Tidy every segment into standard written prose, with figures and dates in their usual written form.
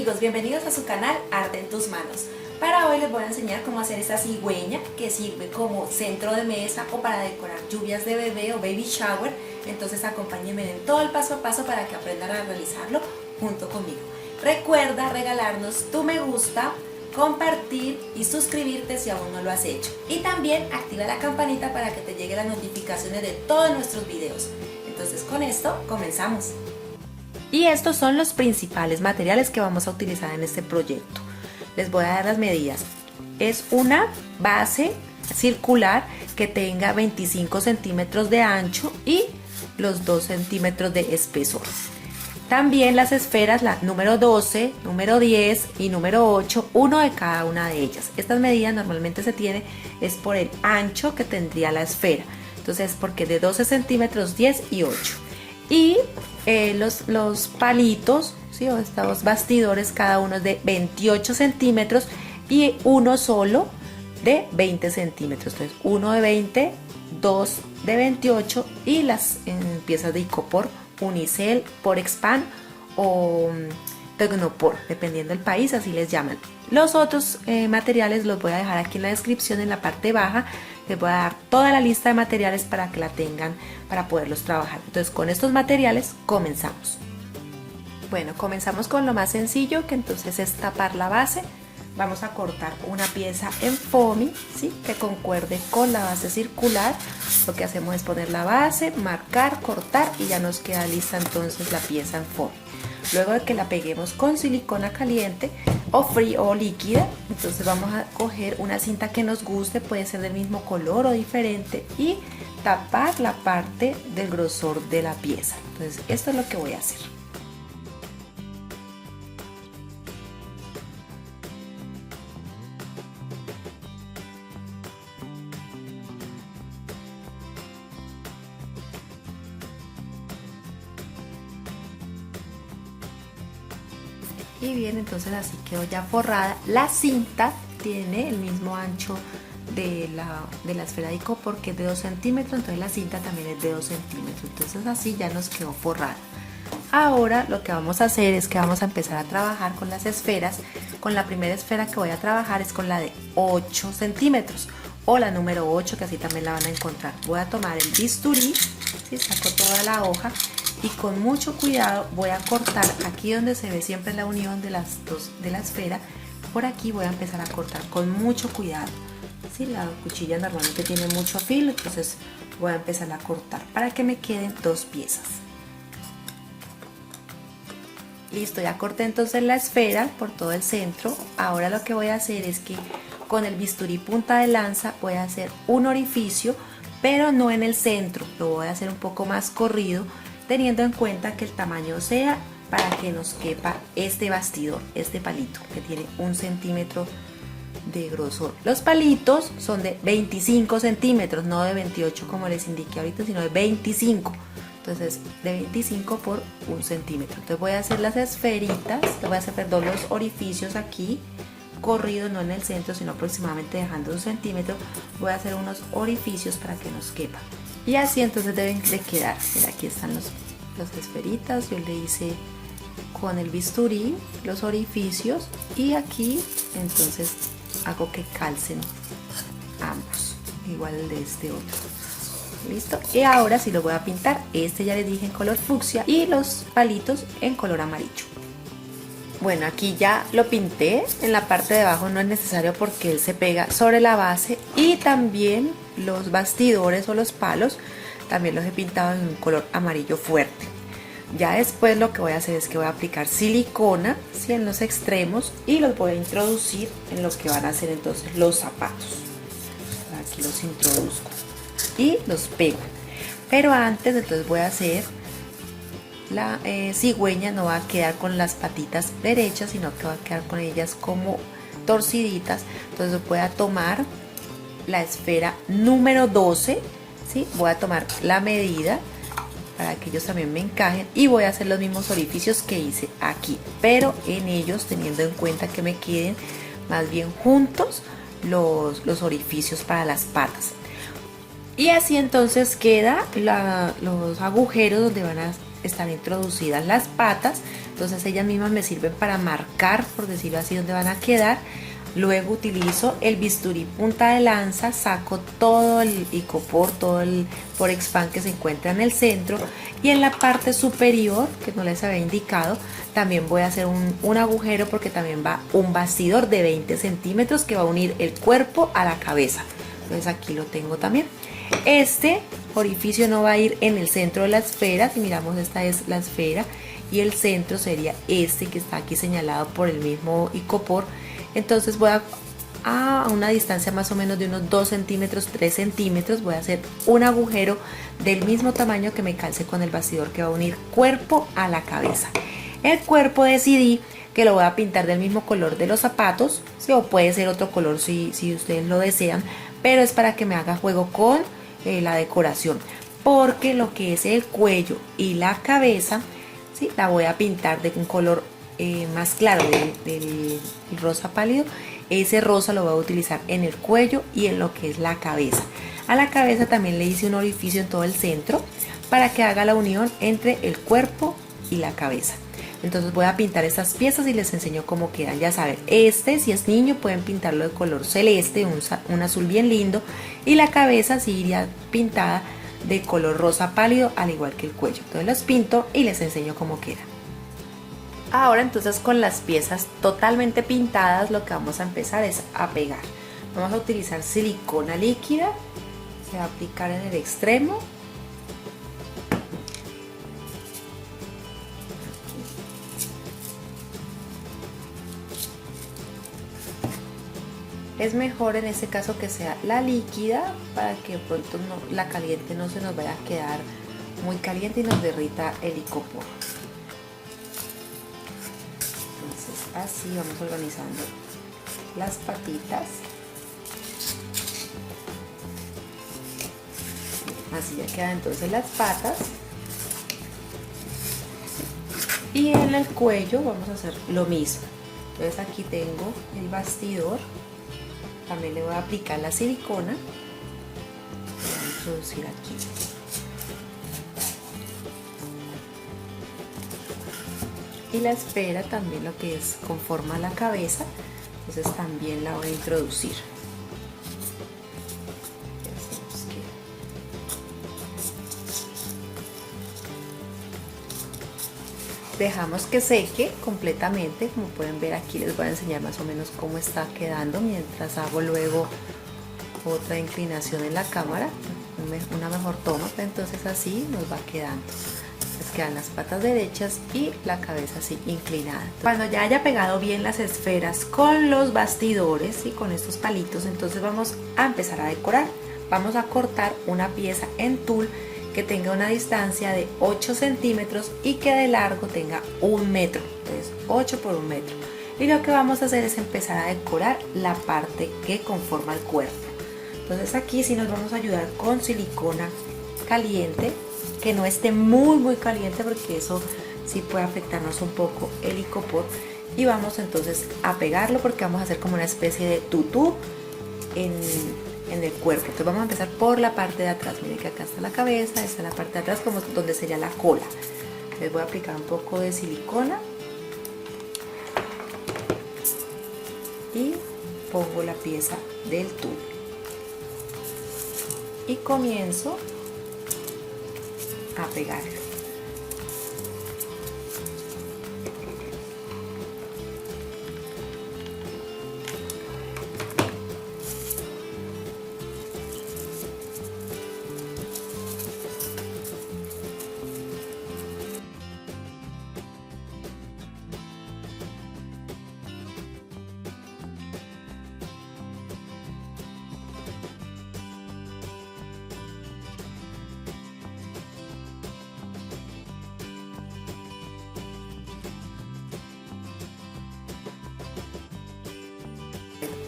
amigos, bienvenidos a su canal Arte en tus manos. Para hoy les voy a enseñar cómo hacer esta cigüeña que sirve como centro de mesa o para decorar lluvias de bebé o baby shower. Entonces acompáñenme en todo el paso a paso para que aprendan a realizarlo junto conmigo. Recuerda regalarnos tu me gusta, compartir y suscribirte si aún no lo has hecho. Y también activa la campanita para que te lleguen las notificaciones de todos nuestros videos. Entonces con esto comenzamos. Y estos son los principales materiales que vamos a utilizar en este proyecto. Les voy a dar las medidas. Es una base circular que tenga 25 centímetros de ancho y los 2 centímetros de espesor. También las esferas, la número 12, número 10 y número 8, uno de cada una de ellas. Estas medidas normalmente se tiene es por el ancho que tendría la esfera. Entonces, porque de 12 centímetros, 10 y 8. Y los palitos, ¿sí? O estos bastidores, cada uno es de 28 centímetros y uno solo de 20 centímetros. Entonces, uno de 20, dos de 28 y las piezas de icopor, unicel, porexpan o tecnopor, dependiendo del país, así les llaman. Los otros materiales los voy a dejar aquí en la descripción, en la parte baja. Les voy a dar toda la lista de materiales para que la tengan para poderlos trabajar. Entonces con estos materiales comenzamos. Bueno, comenzamos con lo más sencillo, que entonces es tapar la base. Vamos a cortar una pieza en foamy, ¿sí? Que concuerde con la base circular. Lo que hacemos es poner la base, marcar, cortar y ya nos queda lista entonces la pieza en foamy. Luego de que la peguemos con silicona caliente o fría o líquida, entonces vamos a coger una cinta que nos guste, puede ser del mismo color o diferente, y tapar la parte del grosor de la pieza. Entonces esto es lo que voy a hacer. Y bien, entonces así quedó ya forrada. La cinta tiene el mismo ancho de la esfera de icopor, que es de 2 centímetros, entonces la cinta también es de 2 centímetros. Entonces así ya nos quedó forrada. Ahora lo que vamos a hacer es que vamos a empezar a trabajar con las esferas. Con la primera esfera que voy a trabajar es con la de 8 centímetros o la número 8, que así también la van a encontrar. Voy a tomar el bisturí, ¿sí? Saco toda la hoja y con mucho cuidado voy a cortar aquí donde se ve siempre la unión de las dos de la esfera. Por aquí voy a empezar a cortar con mucho cuidado, ¿sí? La cuchilla normalmente tiene mucho filo, entonces voy a empezar a cortar para que me queden dos piezas. Listo, ya corté entonces la esfera por todo el centro. Ahora lo que voy a hacer es que con el bisturí punta de lanza voy a hacer un orificio, pero no en el centro, lo voy a hacer un poco más corrido, teniendo en cuenta que el tamaño sea para que nos quepa este bastidor, este palito que tiene 1 centímetro de grosor. Los palitos son de 25 centímetros, no de 28 como les indiqué ahorita, sino de 25. Entonces de 25 por 1 centímetro. Entonces voy a hacer las esferitas, voy a hacer, perdón, los orificios aquí, corrido, no en el centro, sino aproximadamente dejando 1 centímetro. Voy a hacer unos orificios para que nos quepa. Y así entonces deben de quedar. Mira, aquí están las esferitas. Yo le hice con el bisturí los orificios y aquí entonces hago que calcen ambos, igual el de este otro. Listo. Y ahora sí lo voy a pintar. Este ya les dije en color fucsia y los palitos en color amarillo. Bueno, aquí ya lo pinté. En la parte de abajo no es necesario porque él se pega sobre la base, y también los bastidores o los palos también los he pintado en un color amarillo fuerte. Ya después lo que voy a hacer es que voy a aplicar silicona, ¿sí? En los extremos, y los voy a introducir en los que van a ser entonces los zapatos. Aquí los introduzco y los pego. Pero antes entonces voy a hacer la cigüeña. No va a quedar con las patitas derechas, sino que va a quedar con ellas como torciditas. Entonces voy a tomar la esfera número 12, ¿sí? Voy a tomar la medida para que ellos también me encajen y voy a hacer los mismos orificios que hice aquí, pero en ellos teniendo en cuenta que me queden más bien juntos los orificios para las patas. Y así entonces queda los agujeros donde van a estar introducidas las patas. entonces ellas mismas me sirven para marcar, por decirlo así, dónde van a quedar. Luego utilizo el bisturí punta de lanza, saco todo el icopor, todo el Porexpan que se encuentra en el centro, y en la parte superior, que no les había indicado, también voy a hacer un agujero porque también va un bastidor de 20 centímetros que va a unir el cuerpo a la cabeza. Entonces aquí lo tengo también. Este orificio no va a ir en el centro de la esfera. Si miramos, esta es la esfera y el centro sería este que está aquí señalado por el mismo icopor. Entonces voy a una distancia más o menos de unos 2 centímetros, 3 centímetros, voy a hacer un agujero del mismo tamaño que me calce con el bastidor que va a unir cuerpo a la cabeza. El cuerpo decidí que lo voy a pintar del mismo color de los zapatos, ¿sí? O puede ser otro color si ustedes lo desean, pero es para que me haga juego con la decoración, porque lo que es el cuello y la cabeza, ¿sí? La voy a pintar de un color más claro, del rosa pálido. Ese rosa lo voy a utilizar en el cuello y en lo que es la cabeza. A la cabeza también le hice un orificio en todo el centro para que haga la unión entre el cuerpo y la cabeza. Entonces voy a pintar estas piezas y les enseño cómo quedan. Ya saben, si es niño pueden pintarlo de color celeste, un azul bien lindo, y la cabeza sí iría pintada de color rosa pálido, al igual que el cuello. Entonces los pinto y les enseño cómo queda. Ahora entonces, con las piezas totalmente pintadas, lo que vamos a empezar es a pegar. Vamos a utilizar silicona líquida, se va a aplicar en el extremo. Es mejor en este caso que sea la líquida para que de pronto la caliente no se nos vaya a quedar muy caliente y nos derrita el icopor. Así vamos organizando las patitas. Así ya quedan entonces las patas. Y en el cuello vamos a hacer lo mismo. Entonces aquí tengo el bastidor. También le voy a aplicar la silicona. Voy a introducir aquí. Y la esfera también, lo que es conforma la cabeza, entonces también la voy a introducir. Dejamos que seque completamente. Como pueden ver, aquí les voy a enseñar más o menos cómo está quedando mientras hago luego otra inclinación en la cámara, una mejor toma. Entonces así nos va quedando. Quedan las patas derechas y la cabeza así inclinada. Cuando ya haya pegado bien las esferas con los bastidores y con estos palitos, entonces vamos a empezar a decorar. Vamos a cortar una pieza en tul que tenga una distancia de 8 centímetros y que de largo tenga 1 metro. Entonces 8 por 1 metro. Y lo que vamos a hacer es empezar a decorar la parte que conforma el cuerpo. Entonces aquí sí nos vamos a ayudar con silicona caliente, que no esté muy caliente porque eso sí puede afectarnos un poco el icopor. Y vamos entonces a pegarlo porque vamos a hacer como una especie de tutú en el cuerpo. Entonces vamos a empezar por la parte de atrás. Miren que acá está la cabeza, esta es la parte de atrás, como donde sería la cola. Les voy a aplicar un poco de silicona y pongo la pieza del tul y comienzo a pegarlo.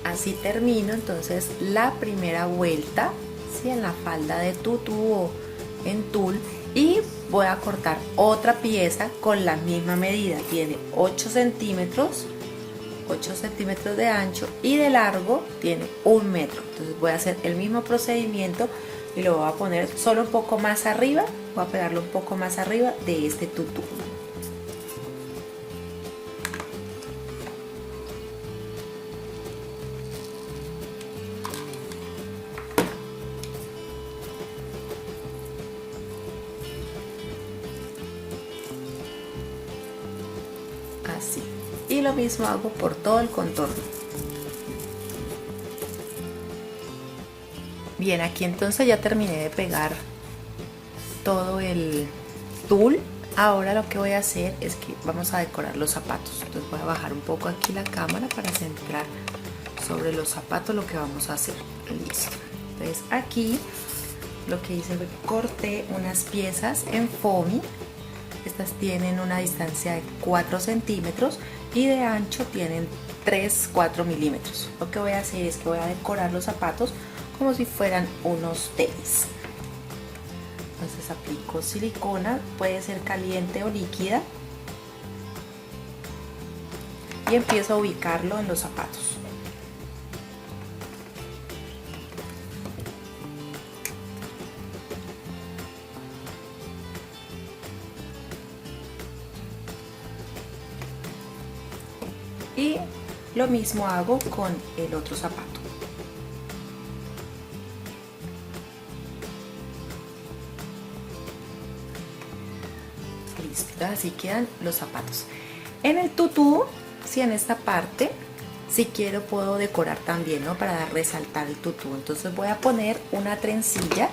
Así termino entonces la primera vuelta, ¿sí? En la falda de tutú o en tul, y voy a cortar otra pieza con la misma medida. Tiene 8 centímetros de ancho y de largo tiene 1 metro. Entonces voy a hacer el mismo procedimiento y lo voy a poner solo un poco más arriba, voy a pegarlo un poco más arriba de este tutú. así. Y lo mismo hago por todo el contorno. Bien, aquí entonces ya terminé de pegar todo el tul. Ahora lo que voy a hacer es que vamos a decorar los zapatos. Entonces voy a bajar un poco aquí la cámara para centrar sobre los zapatos lo que vamos a hacer. Listo. Entonces aquí lo que hice fue que corté unas piezas en foamy. Estas tienen una distancia de 4 centímetros y de ancho tienen 3-4 milímetros. Lo que voy a hacer es que voy a decorar los zapatos como si fueran unos tenis. Entonces aplico silicona, puede ser caliente o líquida, y empiezo a ubicarlo en los zapatos. Y lo mismo hago con el otro zapato. Listo, así quedan los zapatos. En el tutú, si en esta parte, si quiero puedo decorar también, ¿no? Para resaltar el tutú. Entonces voy a poner una trencilla.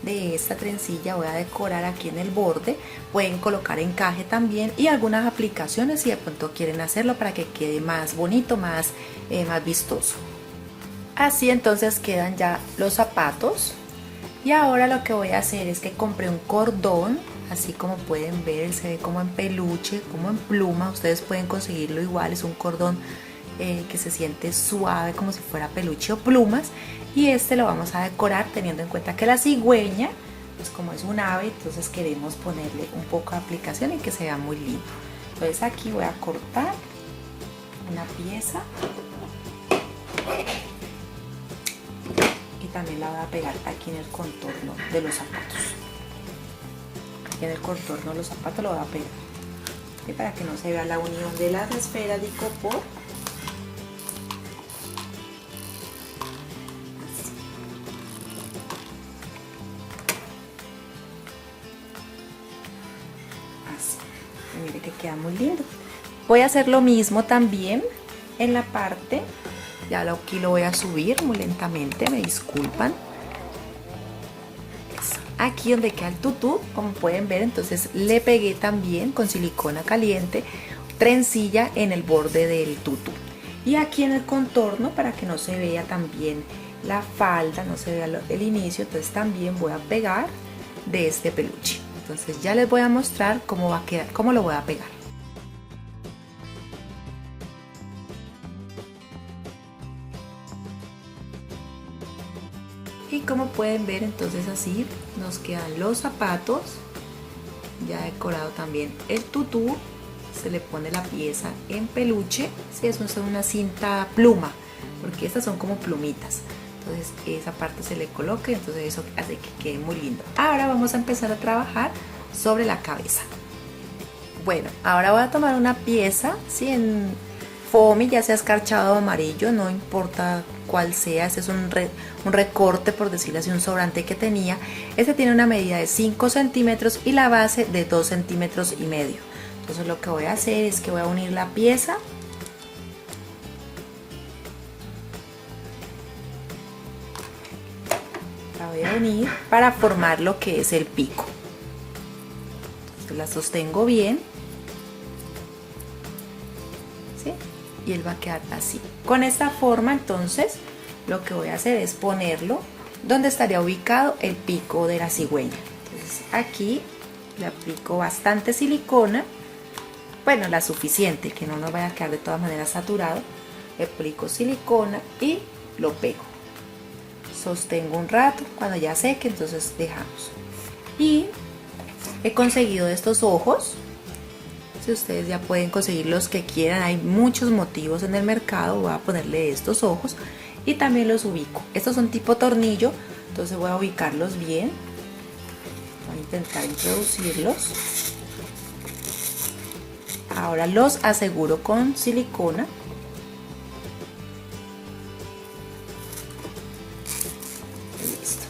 De esta trencilla voy a decorar aquí en el borde. Pueden colocar encaje también y algunas aplicaciones si de pronto quieren hacerlo para que quede más bonito, más vistoso. Así entonces quedan ya los zapatos. Y ahora lo que voy a hacer es que compré un cordón, así como pueden ver, se ve como en peluche, como en pluma. Ustedes pueden conseguirlo igual, es un cordón que se siente suave como si fuera peluche o plumas. Y este lo vamos a decorar teniendo en cuenta que la cigüeña, pues como es un ave, entonces queremos ponerle un poco de aplicación y que se vea muy lindo. Entonces aquí voy a cortar una pieza y también la voy a pegar aquí en el contorno de los zapatos. Aquí en el contorno de los zapatos lo voy a pegar, y para que no se vea la unión de las esferas de icopor. Mire que queda muy lindo. Voy a hacer lo mismo también en la parte, ya aquí lo voy a subir muy lentamente, me disculpan. Aquí donde queda el tutú, como pueden ver, entonces le pegué también con silicona caliente trencilla en el borde del tutú. Y aquí en el contorno, para que no se vea también la falda, no se vea el inicio, entonces también voy a pegar de este peluche. Entonces ya les voy a mostrar cómo va a quedar, cómo lo voy a pegar. Y como pueden ver, entonces así nos quedan los zapatos, ya decorado también el tutú. Se le pone la pieza en peluche, si eso es una cinta pluma, porque estas son como plumitas. Entonces esa parte se le coloca, entonces eso hace que quede muy lindo. Ahora vamos a empezar a trabajar sobre la cabeza. Bueno, ahora voy a tomar una pieza, ¿sí? En foamy, ya sea escarchado o amarillo, no importa cuál sea. Este es un recorte, por decirlo así, un sobrante que tenía. Este tiene una medida de 5 centímetros y la base de 2,5 centímetros. Entonces lo que voy a hacer es que voy a unir la pieza . La voy a unir para formar lo que es el pico. Entonces la sostengo bien, ¿sí? Y él va a quedar así. Con esta forma, entonces lo que voy a hacer es ponerlo donde estaría ubicado el pico de la cigüeña. Entonces aquí le aplico bastante silicona, bueno, la suficiente, que no nos vaya a quedar de todas maneras saturado. Le aplico silicona y lo pego. Sostengo un rato, cuando ya seque, entonces dejamos. Y he conseguido estos ojos. Si ustedes ya pueden conseguir los que quieran, hay muchos motivos en el mercado. Voy a ponerle estos ojos y también los ubico. Estos son tipo tornillo, entonces voy a ubicarlos bien. Voy a intentar introducirlos. Ahora los aseguro con silicona. Listo.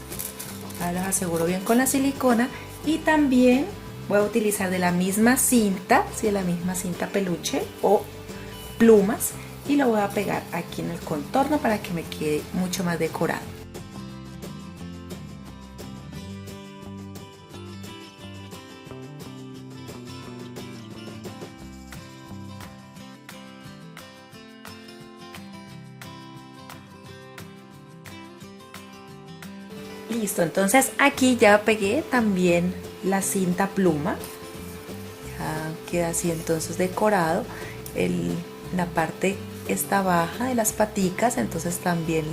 Ahora los aseguro bien con la silicona y también voy a utilizar de la misma cinta, ¿sí? De la misma cinta peluche o plumas, y lo voy a pegar aquí en el contorno para que me quede mucho más decorado. Listo, entonces aquí ya pegué también la cinta pluma, ya queda así entonces decorado. La parte está baja de las paticas, entonces también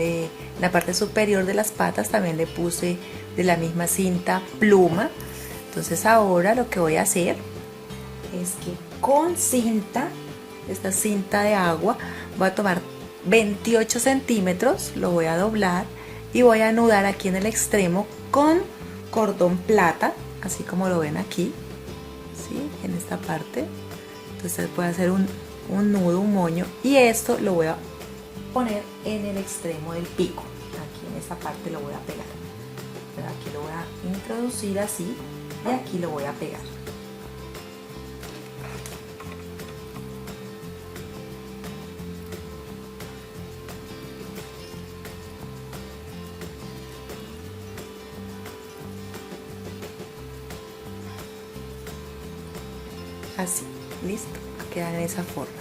la parte superior de las patas también le puse de la misma cinta pluma. Entonces ahora lo que voy a hacer es que con esta cinta de agua, voy a tomar 28 centímetros, lo voy a doblar y voy a anudar aquí en el extremo con cordón plata, así como lo ven aquí, ¿sí? En esta parte. Entonces voy a hacer un nudo, un moño, y esto lo voy a poner en el extremo del pico. Aquí en esta parte lo voy a pegar. Pero aquí lo voy a introducir así y aquí lo voy a pegar. Así, listo, queda en esa forma.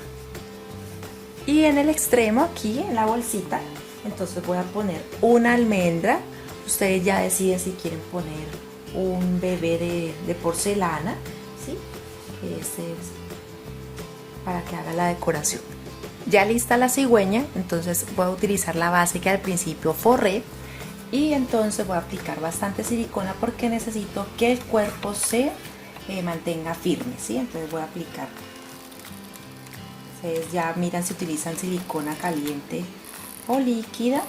Y en el extremo aquí en la bolsita, entonces voy a poner una almendra. Ustedes ya deciden si quieren poner un bebé de porcelana, ¿sí? Ese es para que haga la decoración. Ya lista la cigüeña, entonces voy a utilizar la base que al principio forré, y entonces voy a aplicar bastante silicona porque necesito que el cuerpo se mantenga firme, ¿sí? Entonces voy a aplicar. Ustedes ya miran si utilizan silicona caliente o líquida.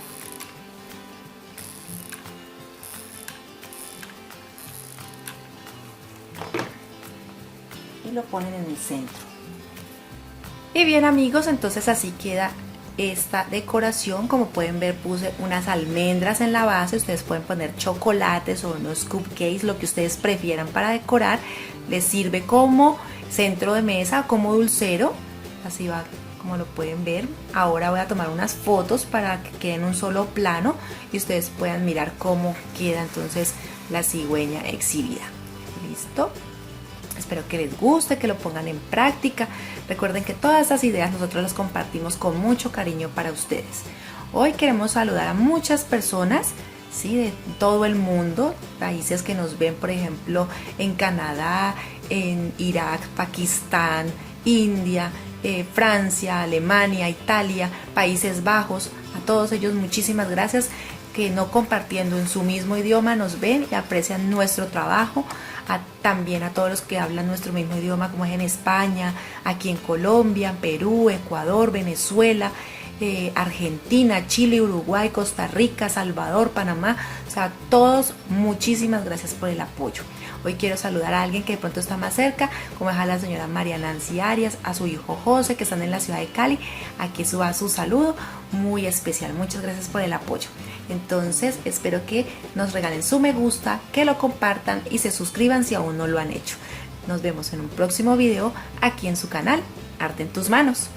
Y lo ponen en el centro. Y bien amigos, entonces así queda esta decoración. Como pueden ver, puse unas almendras en la base. Ustedes pueden poner chocolates o unos cupcakes, lo que ustedes prefieran para decorar. Les sirve como centro de mesa, como dulcero. Así va, como lo pueden ver. Ahora voy a tomar unas fotos para que quede en un solo plano y ustedes puedan mirar cómo queda entonces la cigüeña exhibida. ¿Listo? Espero que les guste, que lo pongan en práctica. Recuerden que todas estas ideas nosotros las compartimos con mucho cariño para ustedes. Hoy queremos saludar a muchas personas, ¿sí? De todo el mundo, países que nos ven, por ejemplo, en Canadá, en Irak, Pakistán, India, Francia, Alemania, Italia, Países Bajos. A todos ellos muchísimas gracias, que no compartiendo en su mismo idioma nos ven y aprecian nuestro trabajo. También a todos los que hablan nuestro mismo idioma, como es en España, aquí en Colombia, Perú, Ecuador, Venezuela, Argentina, Chile, Uruguay, Costa Rica, Salvador, Panamá. O sea, todos muchísimas gracias por el apoyo. Hoy quiero saludar a alguien que de pronto está más cerca, como es a la señora María Nancy Arias, a su hijo José, que están en la ciudad de Cali. Aquí suba su saludo muy especial. Muchas gracias por el apoyo. Entonces espero que nos regalen su me gusta, que lo compartan y se suscriban si aún no lo han hecho. Nos vemos en un próximo video aquí en su canal Arte en tus Manos.